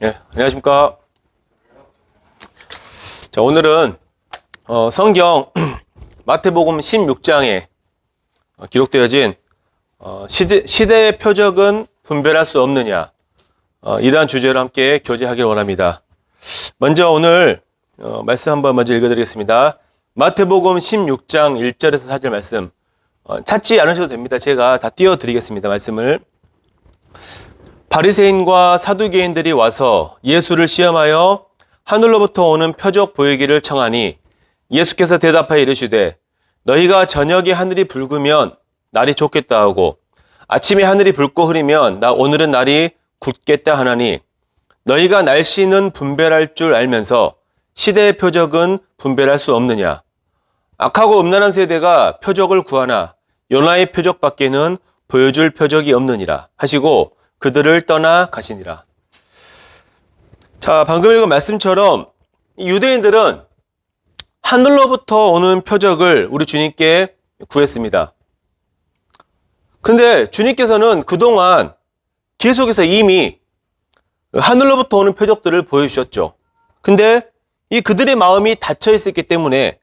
예, 안녕하십니까. 자, 오늘은 성경 마태복음 16장에 기록되어진 시대의 표적은 분별할 수 없느냐, 이러한 주제로 함께 교제하길 원합니다. 먼저 오늘 말씀 한번 먼저 읽어드리겠습니다. 마태복음 16장 1절에서 4절 말씀, 찾지 않으셔도 됩니다. 제가 다 띄워드리겠습니다. 말씀을. 바리새인과 사두개인들이 와서 예수를 시험하여 하늘로부터 오는 표적 보이기를 청하니 예수께서 대답하여 이르시되 너희가 저녁에 하늘이 붉으면 날이 좋겠다 하고 아침에 하늘이 붉고 흐리면 나 오늘은 날이 굳겠다 하나니 너희가 날씨는 분별할 줄 알면서 시대의 표적은 분별할 수 없느냐. 악하고 음란한 세대가 표적을 구하나 요나의 표적밖에는 보여줄 표적이 없느니라 하시고 그들을 떠나 가시니라. 자, 방금 읽은 말씀처럼 유대인들은 하늘로부터 오는 표적을 우리 주님께 구했습니다. 근데 주님께서는 그동안 계속해서 이미 하늘로부터 오는 표적들을 보여주셨죠. 근데 이 그들의 마음이 닫혀 있었기 때문에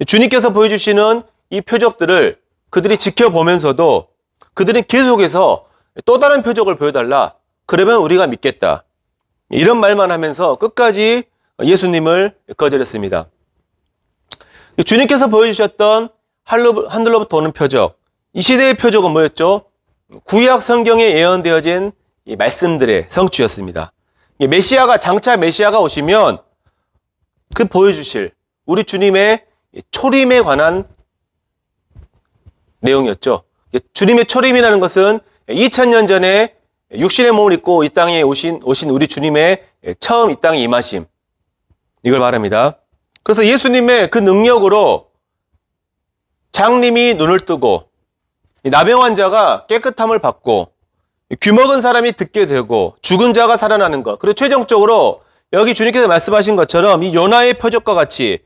주님께서 보여주시는 이 표적들을 그들이 지켜보면서도 그들은 계속해서 또 다른 표적을 보여달라. 그러면 우리가 믿겠다. 이런 말만 하면서 끝까지 예수님을 거절했습니다. 주님께서 보여주셨던 하늘로부터 오는 표적, 이 시대의 표적은 뭐였죠? 구약 성경에 예언되어진 이 말씀들의 성취였습니다. 장차 메시아가 오시면 그 보여주실 우리 주님의 초림에 관한 내용이었죠. 주님의 초림이라는 것은 2000년 전에 육신의 몸을 입고 이 땅에 오신 우리 주님의 처음 이 땅에 임하심, 이걸 말합니다. 그래서 예수님의 그 능력으로 장님이 눈을 뜨고 나병 환자가 깨끗함을 받고 귀먹은 사람이 듣게 되고 죽은 자가 살아나는 것, 그리고 최종적으로 여기 주님께서 말씀하신 것처럼 이 요나의 표적과 같이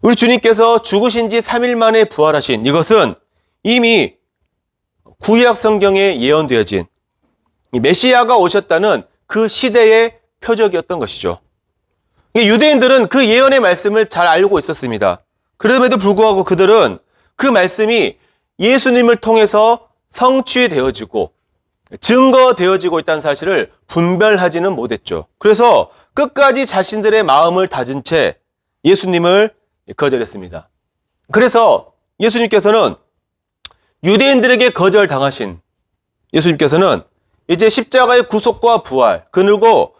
우리 주님께서 죽으신 지 3일 만에 부활하신 이것은 이미 구약 성경에 예언되어진 메시아가 오셨다는 그 시대의 표적이었던 것이죠. 유대인들은 그 예언의 말씀을 잘 알고 있었습니다. 그럼에도 불구하고 그들은 그 말씀이 예수님을 통해서 성취되어지고 증거되어지고 있다는 사실을 분별하지는 못했죠. 그래서 끝까지 자신들의 마음을 다진 채 예수님을 거절했습니다. 그래서 예수님께서는 유대인들에게 거절당하신 예수님께서는 이제 십자가의 구속과 부활, 그리고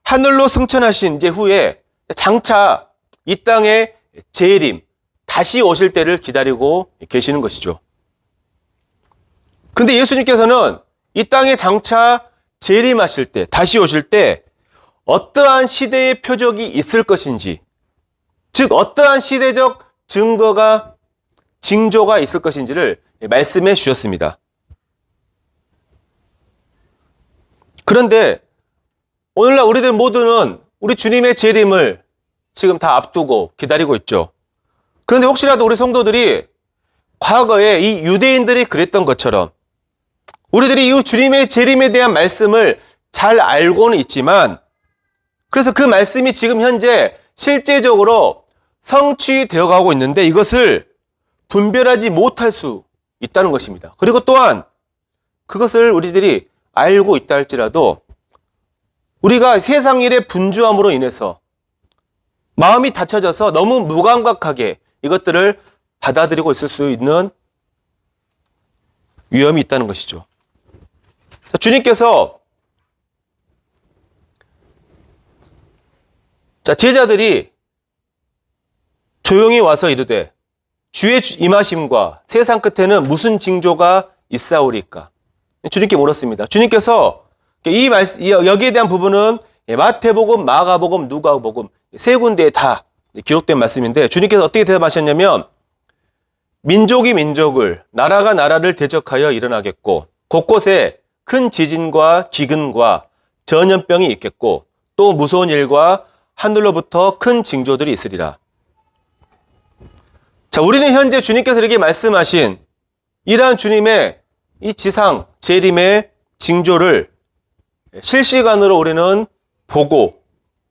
하늘로 승천하신 이제 후에 장차 이 땅의 재림, 다시 오실 때를 기다리고 계시는 것이죠. 근데 예수님께서는 이 땅에 장차 재림하실 때, 다시 오실 때 어떠한 시대의 표적이 있을 것인지, 즉 어떠한 시대적 증거가, 징조가 있을 것인지를 말씀해 주셨습니다. 그런데 오늘날 우리들 모두는 우리 주님의 재림을 지금 다 앞두고 기다리고 있죠. 그런데 혹시라도 우리 성도들이 과거에 이 유대인들이 그랬던 것처럼 우리들이 이 주님의 재림에 대한 말씀을 잘 알고는 있지만, 그래서 그 말씀이 지금 현재 실제적으로 성취되어 가고 있는데 이것을 분별하지 못할 수 있다는 것입니다. 그리고 또한 그것을 우리들이 알고 있다 할지라도 우리가 세상 일의 분주함으로 인해서 마음이 닫혀져서 너무 무감각하게 이것들을 받아들이고 있을 수 있는 위험이 있다는 것이죠. 주님께서 제자들이 조용히 와서 이르되 주의 임하심과 세상 끝에는 무슨 징조가 있사오리까? 주님께 물었습니다. 주님께서 여기에 대한 부분은 마태복음, 마가복음, 누가복음 세 군데에 다 기록된 말씀인데 주님께서 어떻게 대답하셨냐면 민족이 민족을, 나라가 나라를 대적하여 일어나겠고 곳곳에 큰 지진과 기근과 전염병이 있겠고 또 무서운 일과 하늘로부터 큰 징조들이 있으리라. 자, 우리는 현재 주님께서 이렇게 말씀하신 이러한 주님의 이 지상 재림의 징조를 실시간으로 우리는 보고,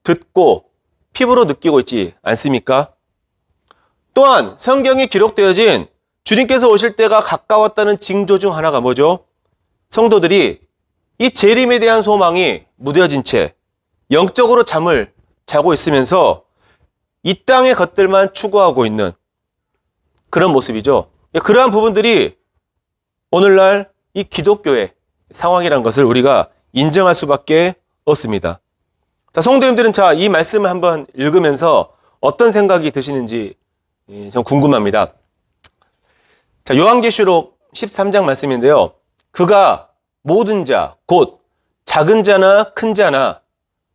듣고, 피부로 느끼고 있지 않습니까? 또한 성경에 기록되어진 주님께서 오실 때가 가까웠다는 징조 중 하나가 뭐죠? 성도들이 이 재림에 대한 소망이 무뎌진 채 영적으로 잠을 자고 있으면서 이 땅의 것들만 추구하고 있는 그런 모습이죠. 그러한 부분들이 오늘날 이 기독교의 상황이라는 것을 우리가 인정할 수밖에 없습니다. 자, 성도님들은 이 말씀을 한번 읽으면서 어떤 생각이 드시는지 좀 궁금합니다. 자, 요한계시록 13장 말씀인데요. 그가 모든 자, 곧 작은 자나 큰 자나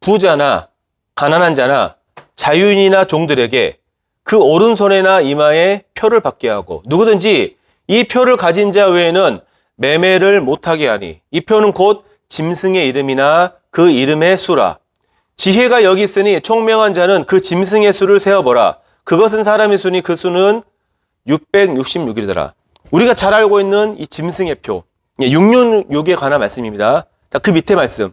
부자나 가난한 자나 자유인이나 종들에게 그 오른손에나 이마에 표를 받게 하고 누구든지 이 표를 가진 자 외에는 매매를 못하게 하니 이 표는 곧 짐승의 이름이나 그 이름의 수라. 지혜가 여기 있으니 총명한 자는 그 짐승의 수를 세어보라. 그것은 사람의 수니 그 수는 666이더라. 우리가 잘 알고 있는 이 짐승의 표, 666에 관한 말씀입니다. 자, 그 밑에 말씀.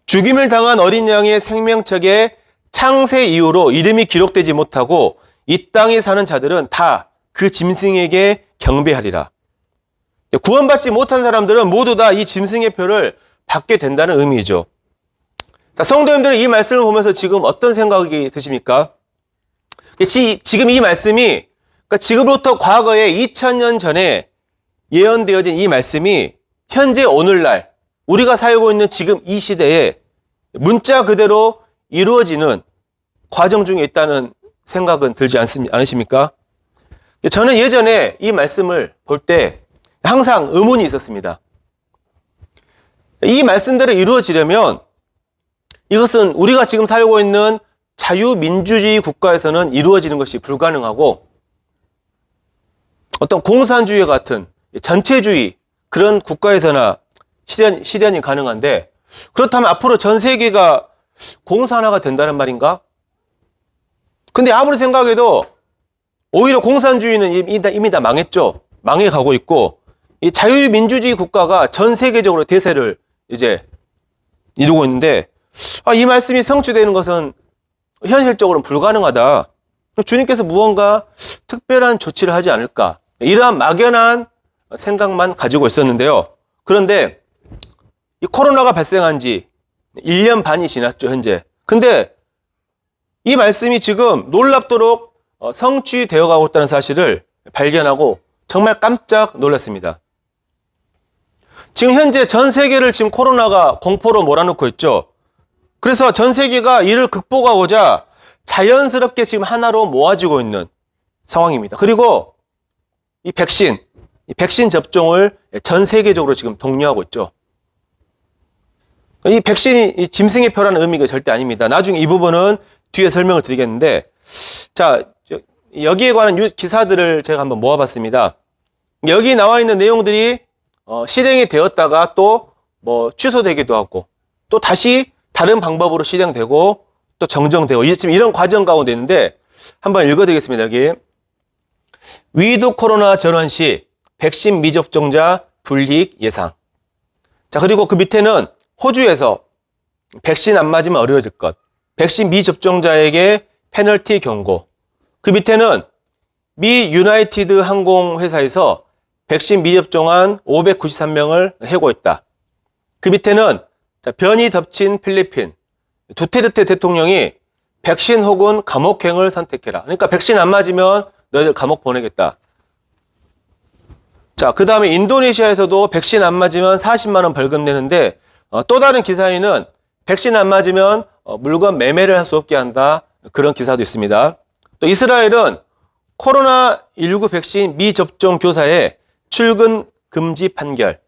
죽임을 당한 어린 양의 생명책에 창세 이후로 이름이 기록되지 못하고 이 땅에 사는 자들은 다 그 짐승에게 경배하리라. 구원받지 못한 사람들은 모두 다 이 짐승의 표를 받게 된다는 의미죠. 자, 성도님들은 이 말씀을 보면서 지금 어떤 생각이 드십니까? 지금 이 말씀이, 그러니까 지금부터 과거에 2000년 전에 예언되어진 이 말씀이 현재 오늘날 우리가 살고 있는 지금 이 시대에 문자 그대로 이루어지는 과정 중에 있다는 생각은 들지 않으십니까? 저는 예전에 이 말씀을 볼 때 항상 의문이 있었습니다. 이 말씀대로 이루어지려면 이것은 우리가 지금 살고 있는 자유민주주의 국가에서는 이루어지는 것이 불가능하고 어떤 공산주의 같은 전체주의 그런 국가에서나 실현이 가능한데 그렇다면 앞으로 전 세계가 공산화가 된다는 말인가? 근데 아무리 생각해도 오히려 공산주의는 이미 다 망했죠. 망해가고 있고 이 자유민주주의 국가가 전 세계적으로 대세를 이제 이루고 있는데 이 말씀이 성취되는 것은 현실적으로는 불가능하다. 주님께서 무언가 특별한 조치를 하지 않을까. 이러한 막연한 생각만 가지고 있었는데요. 그런데 이 코로나가 발생한 지 1년 반이 지났죠, 현재. 근데 이 말씀이 지금 놀랍도록 성취되어 가고 있다는 사실을 발견하고 정말 깜짝 놀랐습니다. 지금 현재 전 세계를 지금 코로나가 공포로 몰아넣고 있죠. 그래서 전 세계가 이를 극복하고자 자연스럽게 지금 하나로 모아지고 있는 상황입니다. 그리고 이 백신 접종을 전 세계적으로 지금 독려하고 있죠. 이 백신이 이 짐승의 표라는 의미가 절대 아닙니다. 나중에 이 부분은 뒤에 설명을 드리겠는데, 자, 여기에 관한 기사들을 제가 한번 모아봤습니다. 여기 나와 있는 내용들이 실행이 되었다가 또 취소되기도 하고 또 다시 다른 방법으로 실행되고 또 정정되고 지금 이런 과정 가운데 있는데 한번 읽어드리겠습니다. 여기 위드 코로나 전환 시 백신 미접종자 불이익 예상. 자, 그리고 그 밑에는 호주에서 백신 안 맞으면 어려워질 것, 백신 미접종자에게 페널티 경고. 그 밑에는 미 유나이티드 항공회사에서 백신 미접종한 593명을 해고했다. 그 밑에는 변이 덮친 필리핀 두테르테 대통령이 백신 혹은 감옥행을 선택해라. 그러니까 백신 안 맞으면 너희들 감옥 보내겠다. 자, 그 다음에 인도네시아에서도 백신 안 맞으면 40만 원 벌금 내는데 또 다른 기사에는 백신 안 맞으면 물건 매매를 할 수 없게 한다. 그런 기사도 있습니다. 또 이스라엘은 코로나19 백신 미접종 교사의 출근 금지 판결.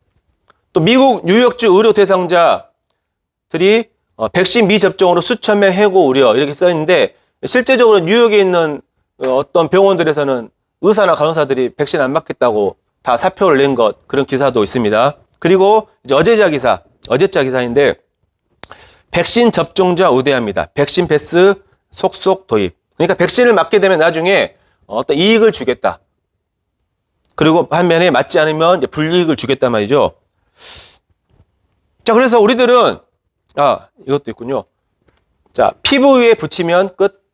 또 미국 뉴욕주 의료 대상자들이 백신 미접종으로 수천 명 해고 우려 이렇게 써 있는데 실제적으로 뉴욕에 있는 어떤 병원들에서는 의사나 간호사들이 백신 안 맞겠다고 다 사표를 낸 것 그런 기사도 있습니다. 그리고 이제 어제자 기사인데 백신 접종자 우대합니다. 백신 패스 속속 도입. 그러니까 백신을 맞게 되면 나중에 어떤 이익을 주겠다. 그리고 반면에 맞지 않으면 이제 불이익을 주겠단 말이죠. 자, 그래서 우리들은, 이것도 있군요. 자, 피부 위에 붙이면 끝.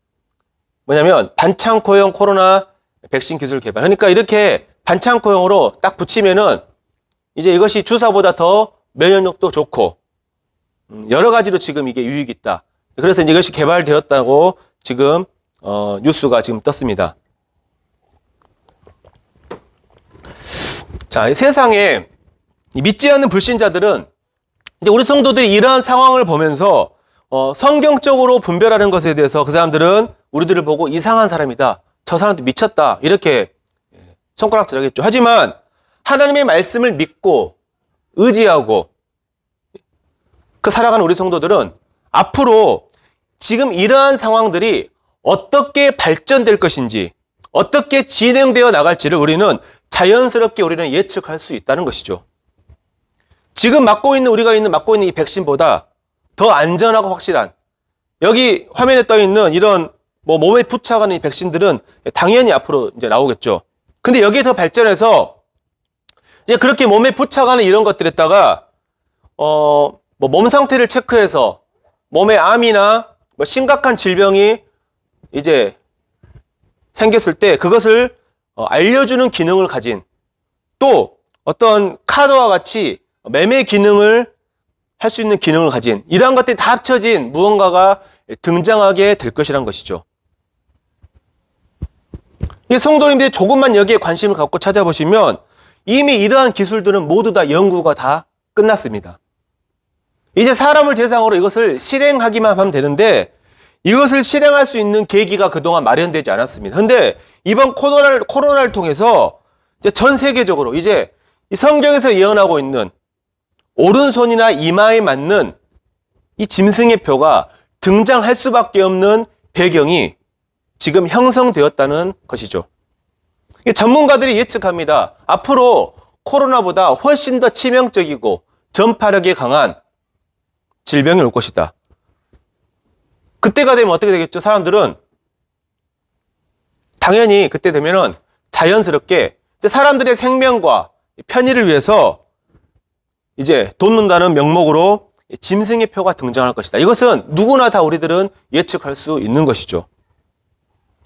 뭐냐면, 반창고형 코로나 백신 기술 개발. 그러니까 이렇게 반창고형으로 딱 붙이면은, 이제 이것이 주사보다 더 면역력도 좋고, 여러 가지로 지금 이게 유익이 있다. 그래서 이제 이것이 개발되었다고 지금, 뉴스가 지금 떴습니다. 자, 세상에 믿지 않는 불신자들은 이제 우리 성도들이 이러한 상황을 보면서 성경적으로 분별하는 것에 대해서 그 사람들은 우리들을 보고 이상한 사람이다. 저 사람도 미쳤다. 이렇게 손가락질하겠죠. 하지만 하나님의 말씀을 믿고 의지하고 그 살아가는 우리 성도들은 앞으로 지금 이러한 상황들이 어떻게 발전될 것인지 어떻게 진행되어 나갈지를 우리는 자연스럽게 우리는 예측할 수 있다는 것이죠. 지금 맞고 있는 이 백신보다 더 안전하고 확실한 여기 화면에 떠 있는 이런 몸에 부착하는 이 백신들은 당연히 앞으로 이제 나오겠죠. 근데 여기에 더 발전해서 이제 그렇게 몸에 부착하는 이런 것들에다가 몸 상태를 체크해서 몸에 암이나 심각한 질병이 이제 생겼을 때 그것을 알려주는 기능을 가진 또 어떤 카드와 같이 매매 기능을 할 수 있는 기능을 가진 이러한 것들이 다 합쳐진 무언가가 등장하게 될 것이란 것이죠. 이 성도님들이 조금만 여기에 관심을 갖고 찾아보시면 이미 이러한 기술들은 모두 다 연구가 다 끝났습니다. 이제 사람을 대상으로 이것을 실행하기만 하면 되는데 이것을 실행할 수 있는 계기가 그동안 마련되지 않았습니다. 근데 이번 코로나를 통해서 이제 전 세계적으로 이제 이 성경에서 예언하고 있는 오른손이나 이마에 맞는 이 짐승의 표가 등장할 수밖에 없는 배경이 지금 형성되었다는 것이죠. 전문가들이 예측합니다. 앞으로 코로나보다 훨씬 더 치명적이고 전파력이 강한 질병이 올 것이다. 그때가 되면 어떻게 되겠죠? 사람들은 당연히 그때 되면은 자연스럽게 사람들의 생명과 편의를 위해서 이제 돕는다는 명목으로 짐승의 표가 등장할 것이다. 이것은 누구나 다 우리들은 예측할 수 있는 것이죠.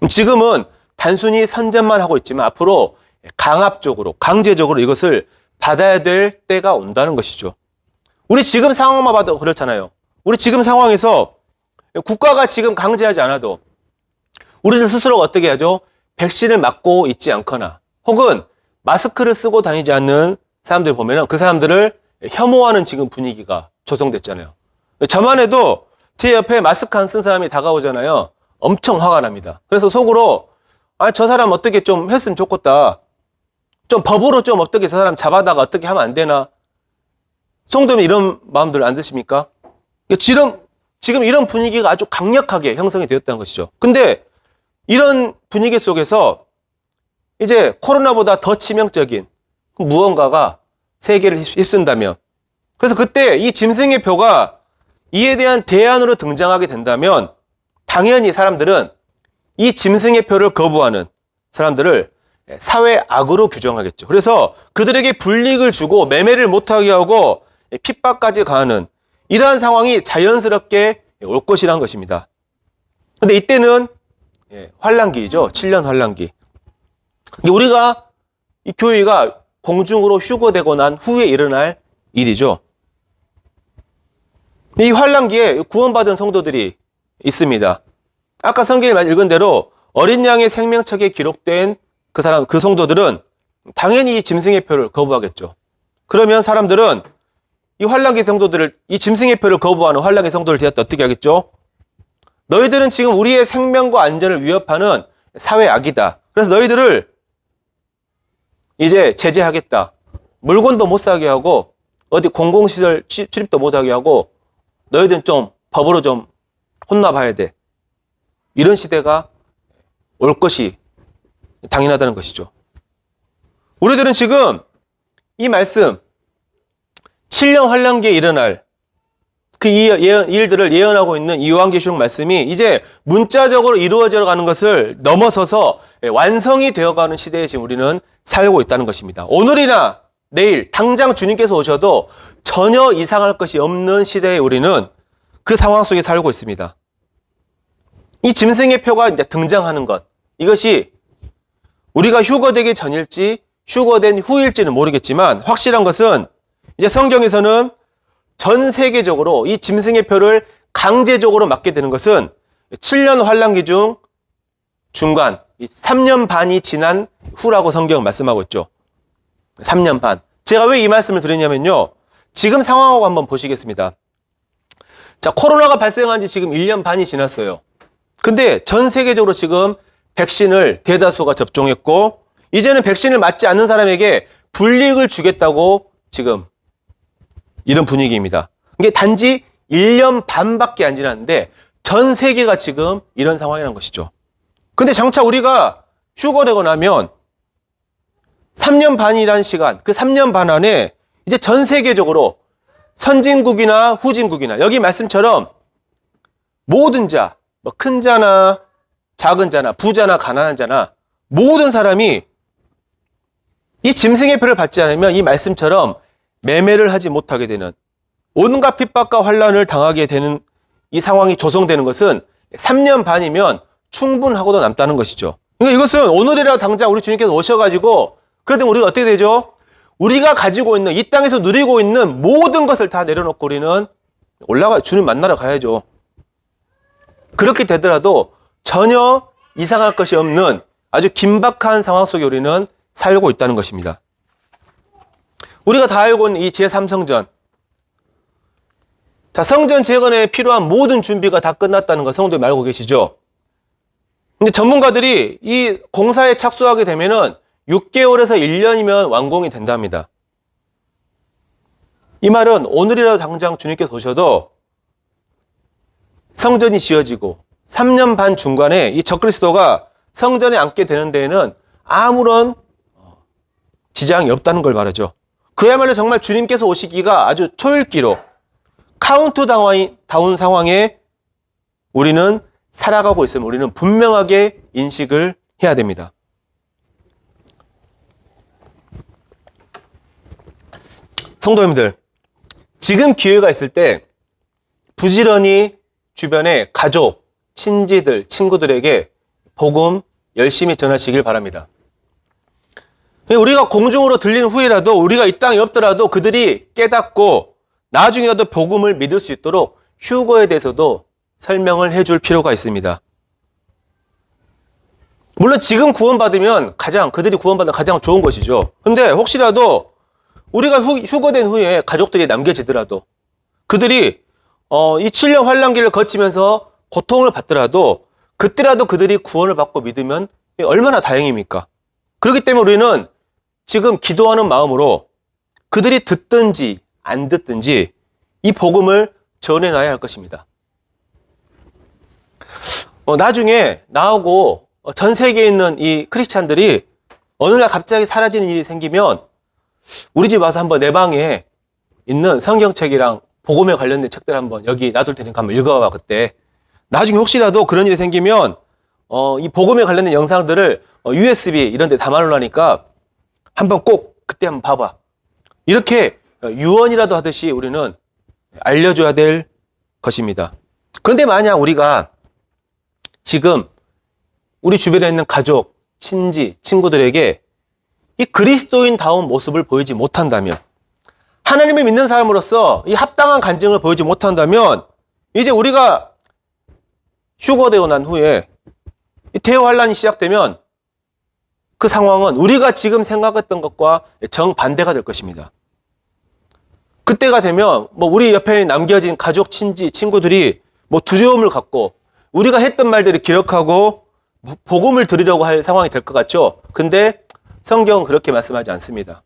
지금은 단순히 선전만 하고 있지만 앞으로 강압적으로, 강제적으로 이것을 받아야 될 때가 온다는 것이죠. 우리 지금 상황만 봐도 그렇잖아요. 우리 지금 상황에서 국가가 지금 강제하지 않아도 우리들 스스로가 어떻게 하죠? 백신을 맞고 있지 않거나 혹은 마스크를 쓰고 다니지 않는 사람들 보면 그 사람들을 혐오하는 지금 분위기가 조성됐잖아요. 저만 해도 제 옆에 마스크 안 쓴 사람이 다가오잖아요. 엄청 화가 납니다. 그래서 속으로 저 사람 어떻게 좀 했으면 좋겠다. 좀 법으로 좀 어떻게 저 사람 잡아다가 어떻게 하면 안 되나. 성도님 이런 마음들 안 드십니까? 지금 이런 분위기가 아주 강력하게 형성이 되었다는 것이죠. 근데 이런 분위기 속에서 이제 코로나보다 더 치명적인 무언가가 세계를 휩쓴다면 그래서 그때 이 짐승의 표가 이에 대한 대안으로 등장하게 된다면 당연히 사람들은 이 짐승의 표를 거부하는 사람들을 사회 악으로 규정하겠죠. 그래서 그들에게 불이익을 주고 매매를 못하게 하고 핍박까지 가하는 이러한 상황이 자연스럽게 올 것이란 것입니다. 근데 이때는 환란기이죠. 7년 환란기. 우리가 이 교회가 공중으로 휴거되고 난 후에 일어날 일이죠. 이 환란기에 구원받은 성도들이 있습니다. 아까 성경에 읽은 대로 어린 양의 생명책에 기록된 그 성도들은 당연히 이 짐승의 표를 거부하겠죠. 그러면 사람들은 이 환란기 성도들을, 이 짐승의 표를 거부하는 환란기 성도를 대할 때 어떻게 하겠죠? 너희들은 지금 우리의 생명과 안전을 위협하는 사회 악이다. 그래서 너희들을 이제 제재하겠다. 물건도 못 사게 하고 어디 공공시설 출입도 못 하게 하고 너희들은 좀 법으로 좀 혼나봐야 돼. 이런 시대가 올 것이 당연하다는 것이죠. 우리들은 지금 이 말씀 7년 환란기에 일어날 그 일들을 예언하고 있는 이 요한계시록 말씀이 이제 문자적으로 이루어져 가는 것을 넘어서서 완성이 되어가는 시대에 지금 우리는 살고 있다는 것입니다. 오늘이나 내일, 당장 주님께서 오셔도 전혀 이상할 것이 없는 시대에 우리는 그 상황 속에 살고 있습니다. 이 짐승의 표가 이제 등장하는 것, 이것이 우리가 휴거되기 전일지 휴거된 후일지는 모르겠지만 확실한 것은 이제 성경에서는 전 세계적으로 이 짐승의 표를 강제적으로 맞게 되는 것은 7년 환란기 중 중간 3년 반이 지난 후라고 성경은 말씀하고 있죠. 3년 반. 제가 왜 이 말씀을 드리냐면요. 지금 상황하고 한번 보시겠습니다. 자, 코로나가 발생한 지 지금 1년 반이 지났어요. 근데 전 세계적으로 지금 백신을 대다수가 접종했고 이제는 백신을 맞지 않는 사람에게 불이익을 주겠다고 지금 이런 분위기입니다. 이게 단지 1년 반밖에 안 지났는데 전 세계가 지금 이런 상황이라는 것이죠. 근데 장차 우리가 휴거되고 나면 3년 반이라는 시간, 그 3년 반 안에 이제 전 세계적으로 선진국이나 후진국이나 여기 말씀처럼 모든 자, 뭐 큰 자나 작은 자나 부자나 가난한 자나 모든 사람이 이 짐승의 표를 받지 않으면 이 말씀처럼 매매를 하지 못하게 되는 온갖 핍박과 환란을 당하게 되는 이 상황이 조성되는 것은 3년 반이면 충분하고도 남다는 것이죠. 그러니까 이것은 오늘이라 당장 우리 주님께서 오셔가지고 그러면 우리가 어떻게 되죠? 우리가 가지고 있는 이 땅에서 누리고 있는 모든 것을 다 내려놓고 우리는 주님 만나러 가야죠. 그렇게 되더라도 전혀 이상할 것이 없는 아주 긴박한 상황 속에 우리는 살고 있다는 것입니다. 우리가 다 알고 있는 이 제3성전. 자, 성전 재건에 필요한 모든 준비가 다 끝났다는 거 성도님 알고 계시죠? 근데 전문가들이 이 공사에 착수하게 되면은 6개월에서 1년이면 완공이 된답니다. 이 말은 오늘이라도 당장 주님께서 오셔도 성전이 지어지고 3년 반 중간에 이 적그리스도가 성전에 앉게 되는 데에는 아무런 지장이 없다는 걸 말하죠. 그야말로 정말 주님께서 오시기가 아주 초읽기로 카운트다운 상황에 우리는 살아가고 있으면 우리는 분명하게 인식을 해야 됩니다. 성도님들, 지금 기회가 있을 때 부지런히 주변에 가족, 친지들, 친구들에게 복음 열심히 전하시길 바랍니다. 우리가 공중으로 들린 후에라도 우리가 이 땅에 없더라도 그들이 깨닫고 나중이라도 복음을 믿을 수 있도록 휴거에 대해서도 설명을 해줄 필요가 있습니다. 물론 지금 구원받으면 그들이 거듭받으면 가장 좋은 것이죠. 근데 혹시라도 우리가 휴거된 후에 가족들이 남겨지더라도 그들이 이 7년 환란기를 거치면서 고통을 받더라도 그때라도 그들이 구원을 받고 믿으면 얼마나 다행입니까? 그렇기 때문에 우리는 지금 기도하는 마음으로 그들이 듣든지 안 듣든지 이 복음을 전해놔야 할 것입니다. 나중에 나하고 전 세계에 있는 이 크리스찬들이 어느 날 갑자기 사라지는 일이 생기면 우리 집 와서 한번 내 방에 있는 성경책이랑 복음에 관련된 책들 한번 여기 놔둘 테니까 한번 읽어봐. 그때 나중에 혹시라도 그런 일이 생기면 이 복음에 관련된 영상들을 USB 이런 데 담아놓으라니까 한번 꼭 그때 한번 봐봐. 이렇게 유언이라도 하듯이 우리는 알려줘야 될 것입니다. 그런데 만약 우리가 지금 우리 주변에 있는 가족, 친지, 친구들에게 이 그리스도인다운 모습을 보이지 못한다면, 하나님을 믿는 사람으로서 이 합당한 간증을 보이지 못한다면 이제 우리가 휴거되고 난 후에 이 대환란이 시작되면 그 상황은 우리가 지금 생각했던 것과 정반대가 될 것입니다. 그때가 되면 우리 옆에 남겨진 가족, 친지, 친구들이 두려움을 갖고 우리가 했던 말들을 기록하고 복음을 드리려고 할 상황이 될 것 같죠? 근데 성경은 그렇게 말씀하지 않습니다.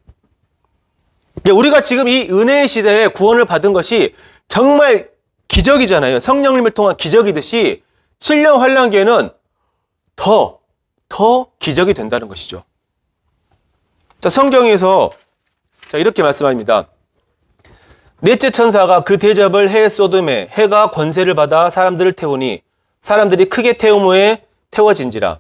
우리가 지금 이 은혜의 시대에 구원을 받은 것이 정말 기적이잖아요. 성령님을 통한 기적이듯이 7년 환란기에는 더 기적이 된다는 것이죠. 자, 성경에서 이렇게 말씀합니다. 넷째 천사가 그 대접을 해 소돔에 해가 권세를 받아 사람들을 태우니 사람들이 크게 태움 후에 태워진지라.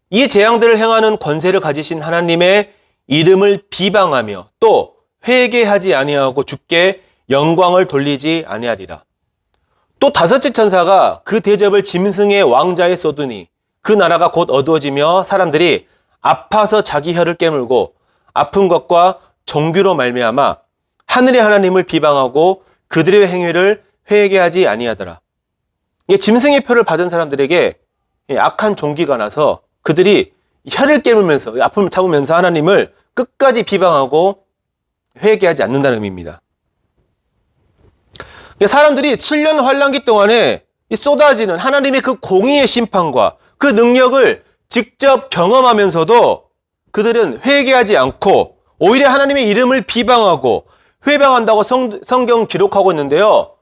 이 재앙들을 행하는 권세를 가지신 하나님의 이름을 비방하며 또 회개하지 아니하고 주께 영광을 돌리지 아니하리라. 또 다섯째 천사가 그 대접을 짐승의 왕자에 쏟으니 그 나라가 곧 어두워지며 사람들이 아파서 자기 혀를 깨물고 아픈 것과 종규로 말미암아 하늘의 하나님을 비방하고 그들의 행위를 회개하지 아니하더라. 이게 짐승의 표를 받은 사람들에게 악한 종기가 나서 그들이 혀를 깨물면서 아픔을 참으면서 하나님을 끝까지 비방하고 회개하지 않는다는 의미입니다. 사람들이 7년 환란기 동안에 쏟아지는 하나님의 그 공의의 심판과 그 능력을 직접 경험하면서도 그들은 회개하지 않고 오히려 하나님의 이름을 비방하고 회방한다고 성경 기록하고 있는데요.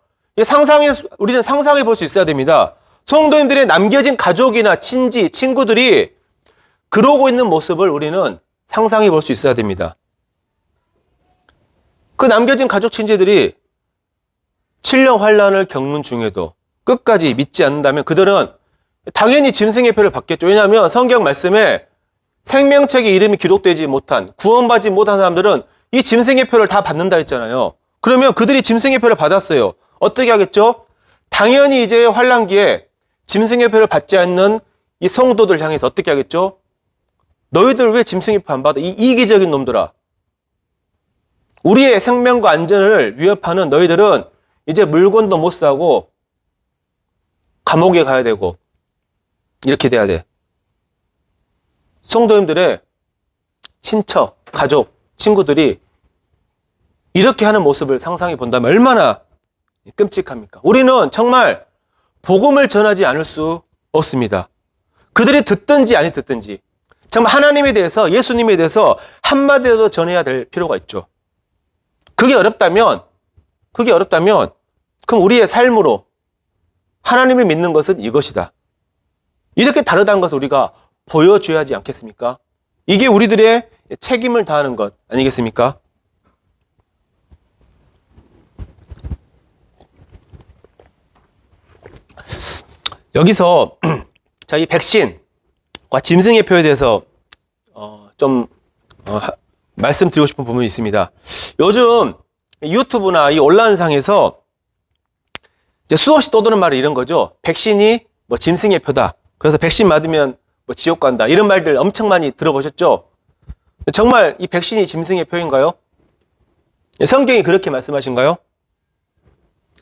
우리는 상상해 볼 수 있어야 됩니다. 성도님들의 남겨진 가족이나 친지, 친구들이 그러고 있는 모습을 우리는 상상해 볼 수 있어야 됩니다. 그 남겨진 가족, 친지들이 7년 환란을 겪는 중에도 끝까지 믿지 않는다면 그들은 당연히 짐승의 표를 받겠죠. 왜냐하면 성경 말씀에 생명책에 이름이 기록되지 못한, 구원받지 못한 사람들은 이 짐승의 표를 다 받는다 했잖아요. 그러면 그들이 짐승의 표를 받았어요. 어떻게 하겠죠? 당연히 이제 환란기에 짐승의 표를 받지 않는 이 성도들 향해서 어떻게 하겠죠? 너희들 왜 짐승의 표 안 받아? 이 이기적인 놈들아. 우리의 생명과 안전을 위협하는 너희들은 이제 물건도 못 사고 감옥에 가야 되고 이렇게 돼야 돼. 성도님들의 친척, 가족, 친구들이 이렇게 하는 모습을 상상해 본다면 얼마나 끔찍합니까? 우리는 정말 복음을 전하지 않을 수 없습니다. 그들이 듣든지 아니 듣든지 정말 하나님에 대해서, 예수님에 대해서 한마디라도 전해야 될 필요가 있죠. 그게 어렵다면 그럼 우리의 삶으로 하나님을 믿는 것은 이것이다. 이렇게 다르다는 것을 우리가 보여줘야 하지 않겠습니까? 이게 우리들의 책임을 다하는 것 아니겠습니까? 여기서 자, 이 백신과 짐승의 표에 대해서 말씀드리고 싶은 부분이 있습니다. 요즘 유튜브나 이 온라인상에서 이제 수없이 떠도는 말이 이런 거죠. 백신이 뭐 짐승의 표다. 그래서 백신 맞으면 뭐 지옥 간다. 이런 말들 엄청 많이 들어보셨죠? 정말 이 백신이 짐승의 표인가요? 성경이 그렇게 말씀하신가요?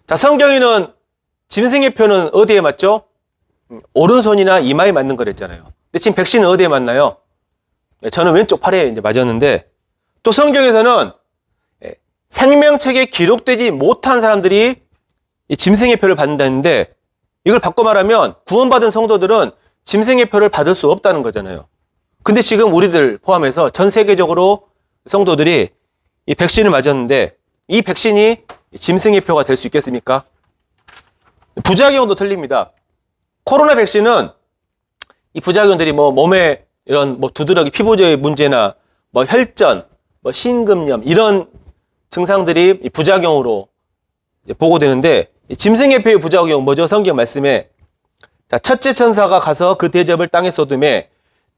자, 성경에는 짐승의 표는 어디에 맞죠? 오른손이나 이마에 맞는 거랬잖아요. 근데 지금 백신은 어디에 맞나요? 저는 왼쪽 팔에 이제 맞았는데, 또 성경에서는 생명책에 기록되지 못한 사람들이 이 짐승의 표를 받는다는데, 이걸 바꿔 말하면 구원받은 성도들은 짐승의 표를 받을 수 없다는 거잖아요. 근데 지금 우리들 포함해서 전 세계적으로 성도들이 이 백신을 맞았는데 이 백신이 짐승의 표가 될 수 있겠습니까? 부작용도 틀립니다. 코로나 백신은 이 부작용들이 뭐 몸에 이런 뭐 두드러기 피부의 문제나 뭐 혈전, 뭐 심근염 이런 증상들이 부작용으로 보고되는데, 짐승의 표의 부작용은 뭐죠? 성경 말씀에 자, 첫째 천사가 가서 그 대접을 땅에 쏟음에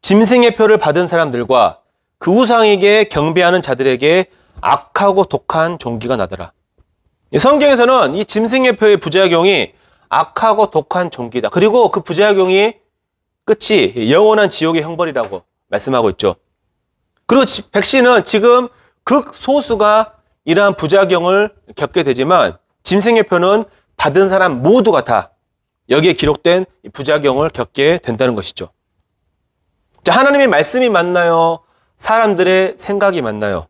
짐승의 표를 받은 사람들과 그 우상에게 경배하는 자들에게 악하고 독한 종기가 나더라. 성경에서는 이 짐승의 표의 부작용이 악하고 독한 종기다. 그리고 그 부작용이 끝이 영원한 지옥의 형벌이라고 말씀하고 있죠. 그리고 백신은 지금 극소수가 이러한 부작용을 겪게 되지만 짐승의 표는 받은 사람 모두가 다 여기에 기록된 부작용을 겪게 된다는 것이죠. 자, 하나님의 말씀이 맞나요? 사람들의 생각이 맞나요?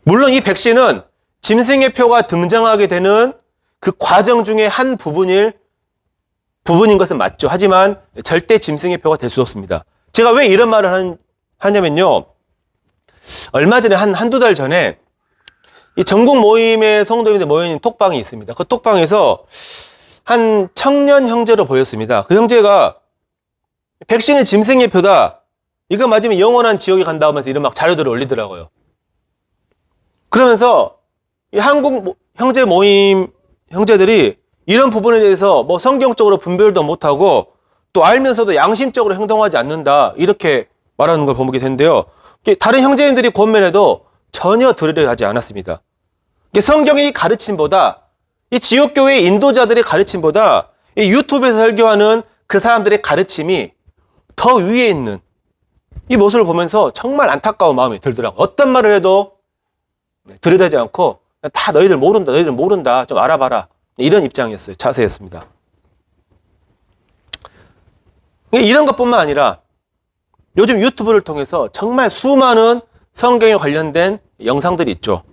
물론 이 백신은 짐승의 표가 등장하게 되는 그 과정 중에 한 부분인 것은 맞죠. 하지만 절대 짐승의 표가 될 수 없습니다. 제가 왜 이런 말을 하냐면요. 얼마 전에 한두 달 전에 이 전국 모임의 성도님들 모여있는 톡방이 있습니다. 그 톡방에서 한 청년 형제로 보였습니다. 그 형제가 백신은 짐승의 표다. 이거 맞으면 영원한 지옥에 간다 하면서 이런 막 자료들을 올리더라고요. 그러면서 이 한국 형제 모임 형제들이 이런 부분에 대해서 뭐 성경적으로 분별도 못하고 또 알면서도 양심적으로 행동하지 않는다. 이렇게 말하는 걸 보게 되는데요. 다른 형제님들이 권면해도 전혀 들으려 하지 않았습니다. 성경의 가르침보다 이 지역교회 인도자들의 가르침보다 이 유튜브에서 설교하는 그 사람들의 가르침이 더 위에 있는 이 모습을 보면서 정말 안타까운 마음이 들더라고요. 어떤 말을 해도 들여다지 않고 다 너희들 모른다, 좀 알아봐라, 이런 입장이었어요. 자세였습니다. 이런 것뿐만 아니라 요즘 유튜브를 통해서 정말 수많은 성경에 관련된 영상들이 있죠.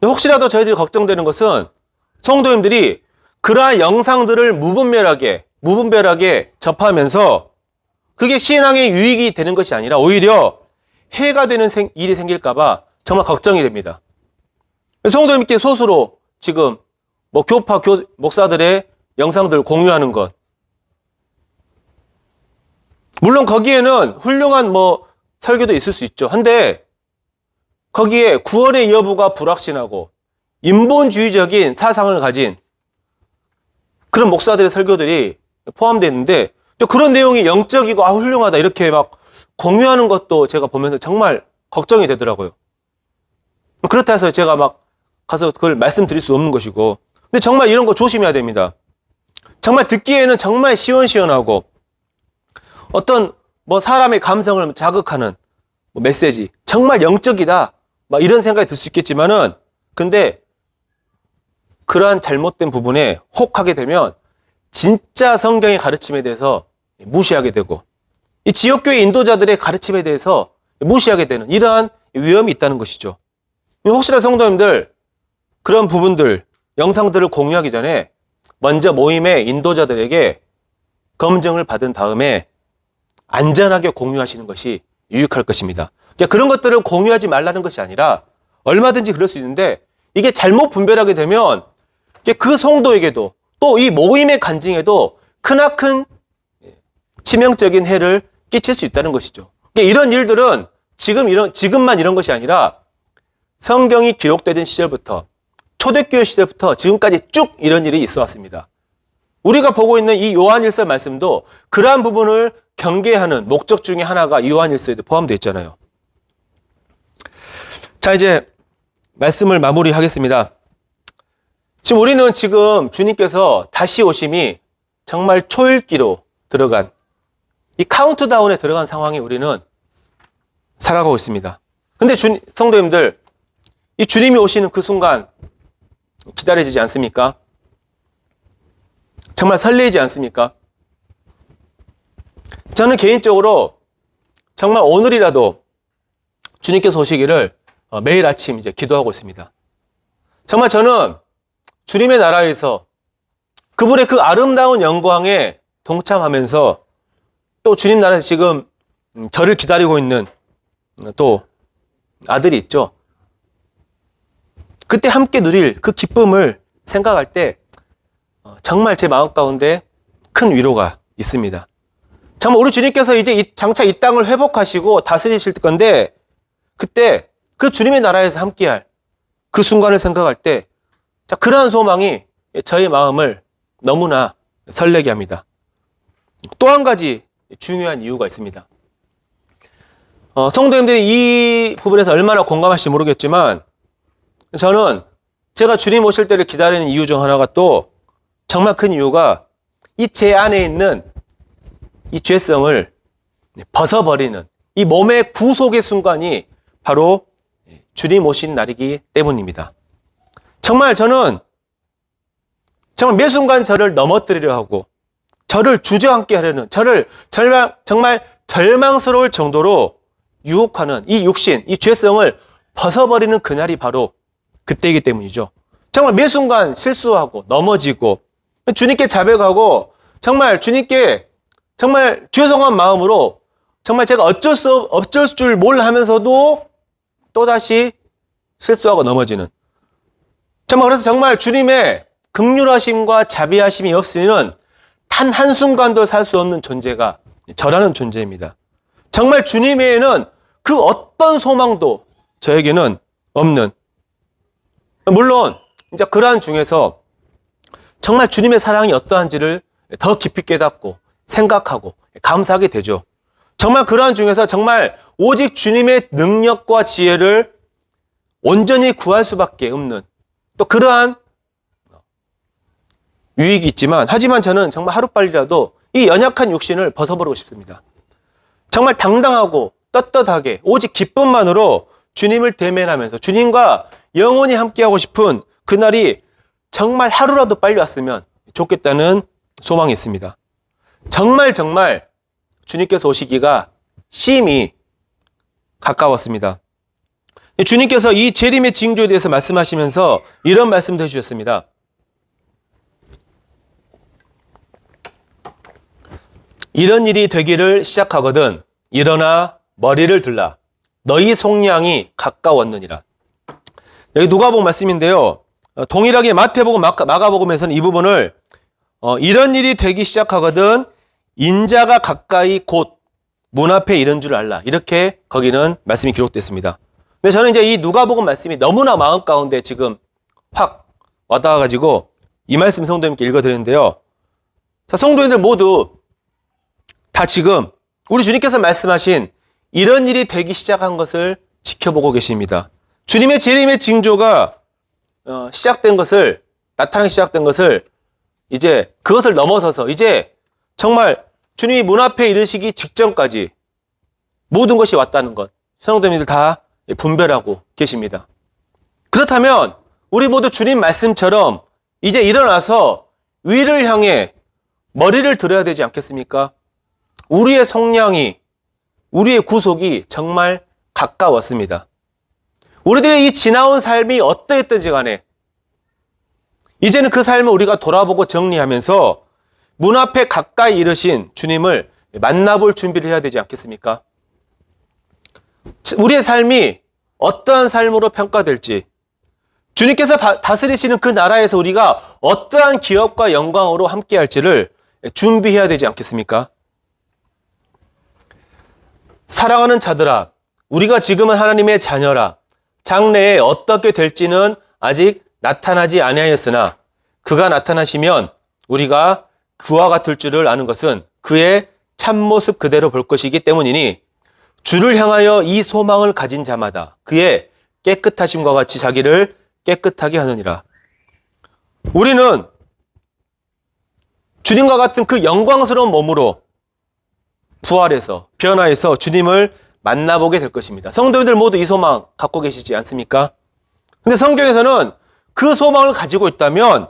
혹시라도 저희들이 걱정되는 것은 성도님들이 그러한 영상들을 무분별하게 접하면서 그게 신앙의 유익이 되는 것이 아니라 오히려 해가 되는 일이 생길까봐 정말 걱정이 됩니다. 성도님께 소수로 지금 교파 목사들의 영상들을 공유하는 것, 물론 거기에는 훌륭한 설교도 있을 수 있죠. 한데 거기에 구원의 여부가 불확신하고 인본주의적인 사상을 가진 그런 목사들의 설교들이 포함되어 있는데, 또 그런 내용이 영적이고 훌륭하다 이렇게 막 공유하는 것도 제가 보면서 정말 걱정이 되더라고요. 그렇다 해서 제가 막 가서 그걸 말씀드릴 수 없는 것이고, 근데 정말 이런 거 조심해야 됩니다. 정말 듣기에는 정말 시원시원하고 어떤 사람의 감성을 자극하는 메시지, 정말 영적이다, 막 이런 생각이 들 수 있겠지만은, 근데 그러한 잘못된 부분에 혹하게 되면 진짜 성경의 가르침에 대해서 무시하게 되고 이 지역교회 인도자들의 가르침에 대해서 무시하게 되는 이러한 위험이 있다는 것이죠. 혹시나 성도님들 그런 부분들, 영상들을 공유하기 전에 먼저 모임의 인도자들에게 검증을 받은 다음에 안전하게 공유하시는 것이 유익할 것입니다. 그러니까 그런 것들을 공유하지 말라는 것이 아니라 얼마든지 그럴 수 있는데, 이게 잘못 분별하게 되면 그 성도에게도 또 이 모임의 간증에도 크나큰 치명적인 해를 끼칠 수 있다는 것이죠. 그러니까 이런 일들은 지금만 이런 것이 아니라 성경이 기록되던 시절부터, 초대교회 시절부터 지금까지 쭉 이런 일이 있어 왔습니다. 우리가 보고 있는 이 요한일서 말씀도 그러한 부분을 경계하는 목적 중에 하나가 이 요한일서에도 포함되어 있잖아요. 자, 이제 말씀을 마무리하겠습니다. 우리는 지금 주님께서 다시 오심이 정말 초읽기로 들어간, 이 카운트다운에 들어간 상황에 우리는 살아가고 있습니다. 근데 성도님들, 이 주님이 오시는 그 순간 기다려지지 않습니까? 정말 설레지 않습니까? 저는 개인적으로 정말 오늘이라도 주님께서 오시기를 매일 아침 이제 기도하고 있습니다. 정말 저는 주님의 나라에서 그분의 그 아름다운 영광에 동참하면서 또 주님 나라에서 지금 저를 기다리고 있는 또 아들이 있죠. 그때 함께 누릴 그 기쁨을 생각할 때 정말 제 마음 가운데 큰 위로가 있습니다. 정말 우리 주님께서 이제 장차 이 땅을 회복하시고 다스리실 건데, 그때 그 주님의 나라에서 함께할 그 순간을 생각할 때 그러한 소망이 저의 마음을 너무나 설레게 합니다. 또 한 가지 중요한 이유가 있습니다. 성도님들이 이 부분에서 얼마나 공감하실지 모르겠지만, 저는 제가 주님 오실 때를 기다리는 이유 중 하나가 또 정말 큰 이유가 이 제 안에 있는 이 죄성을 벗어버리는 이 몸의 구속의 순간이 바로 주님 오신 날이기 때문입니다. 정말 저는 정말 매 순간 저를 넘어뜨리려 하고 저를 주저앉게 하려는, 저를 정말 절망스러울 정도로 유혹하는 이 육신, 이 죄성을 벗어버리는 그날이 바로 그때이기 때문이죠. 정말 매 순간 실수하고 넘어지고 주님께 자백하고 정말 주님께 정말 죄송한 마음으로 정말 제가 어쩔 줄 몰라 하면서도 또다시 실수하고 넘어지는, 정말 그래서 정말 주님의 긍휼하심과 자비하심이 없이는 단 한순간도 살 수 없는 존재가 저라는 존재입니다. 정말 주님 외에는 그 어떤 소망도 저에게는 없는, 물론 이제 그러한 중에서 정말 주님의 사랑이 어떠한지를 더 깊이 깨닫고 생각하고 감사하게 되죠. 정말 그러한 중에서 정말 오직 주님의 능력과 지혜를 온전히 구할 수밖에 없는 또 그러한 유익이 있지만, 하지만 저는 정말 하루빨리라도 이 연약한 육신을 벗어버리고 싶습니다. 정말 당당하고 떳떳하게 오직 기쁨만으로 주님을 대면하면서 주님과 영원히 함께하고 싶은 그날이 정말 하루라도 빨리 왔으면 좋겠다는 소망이 있습니다. 정말 주님께서 오시기가 심히 가까웠습니다. 주님께서 이 재림의 징조에 대해서 말씀하시면서 이런 말씀도 해주셨습니다. 이런 일이 되기를 시작하거든 일어나 머리를 들라 너희 속량이 가까웠느니라. 여기 누가복음 말씀인데요. 동일하게 마태복음, 마가복음에서는 이 부분을 이런 일이 되기 시작하거든 인자가 가까이 곧 문 앞에 이른 줄 알라, 이렇게 거기는 말씀이 기록됐습니다. 근데 저는 이제 이 누가복음 말씀이 너무나 마음 가운데 지금 확 와닿아가지고 이 말씀 성도님께 읽어드리는데요. 자, 성도님들 모두 다 지금 우리 주님께서 말씀하신 이런 일이 되기 시작한 것을 지켜보고 계십니다. 주님의 재림의 징조가 나타나기 시작된 것을 이제 그것을 넘어서서 이제 정말 주님이 문 앞에 이르시기 직전까지 모든 것이 왔다는 것, 성도님들 다 분별하고 계십니다. 그렇다면 우리 모두 주님 말씀처럼 이제 일어나서 위를 향해 머리를 들어야 되지 않겠습니까? 우리의 속량이, 우리의 구속이 정말 가까웠습니다. 우리들의 이 지나온 삶이 어떠했든지 간에 이제는 그 삶을 우리가 돌아보고 정리하면서 문 앞에 가까이 이르신 주님을 만나볼 준비를 해야 되지 않겠습니까? 우리의 삶이 어떠한 삶으로 평가될지, 주님께서 다스리시는 그 나라에서 우리가 어떠한 기업과 영광으로 함께할지를 준비해야 되지 않겠습니까? 사랑하는 자들아, 우리가 지금은 하나님의 자녀라. 장래에 어떻게 될지는 아직 나타나지 아니하였으나 그가 나타나시면 우리가 그와 같을 줄을 아는 것은 그의 참모습 그대로 볼 것이기 때문이니 주를 향하여 이 소망을 가진 자마다 그의 깨끗하심과 같이 자기를 깨끗하게 하느니라. 우리는 주님과 같은 그 영광스러운 몸으로 부활해서 변화해서 주님을 만나보게 될 것입니다. 성도님들 모두 이 소망 갖고 계시지 않습니까? 근데 성경에서는 그 소망을 가지고 있다면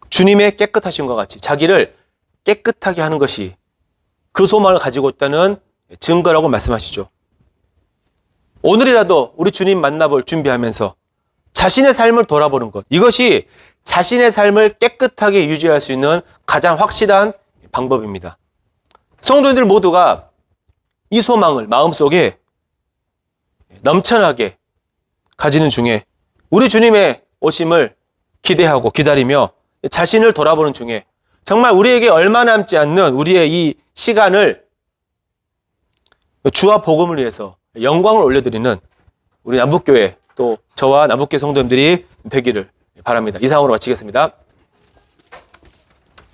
주님의 깨끗하심과 같이 자기를 깨끗하게 하는 것이 그 소망을 가지고 있다는 증거라고 말씀하시죠. 오늘이라도 우리 주님 만나볼 준비하면서 자신의 삶을 돌아보는 것, 이것이 자신의 삶을 깨끗하게 유지할 수 있는 가장 확실한 방법입니다. 성도님들 모두가 이 소망을 마음속에 넘쳐나게 가지는 중에 우리 주님의 오심을 기대하고 기다리며 자신을 돌아보는 중에 정말 우리에게 얼마 남지 않는 우리의 이 시간을 주와 복음을 위해서 영광을 올려드리는 우리 남북교회 또 저와 남북교회 성도님들이 되기를 바랍니다. 이상으로 마치겠습니다.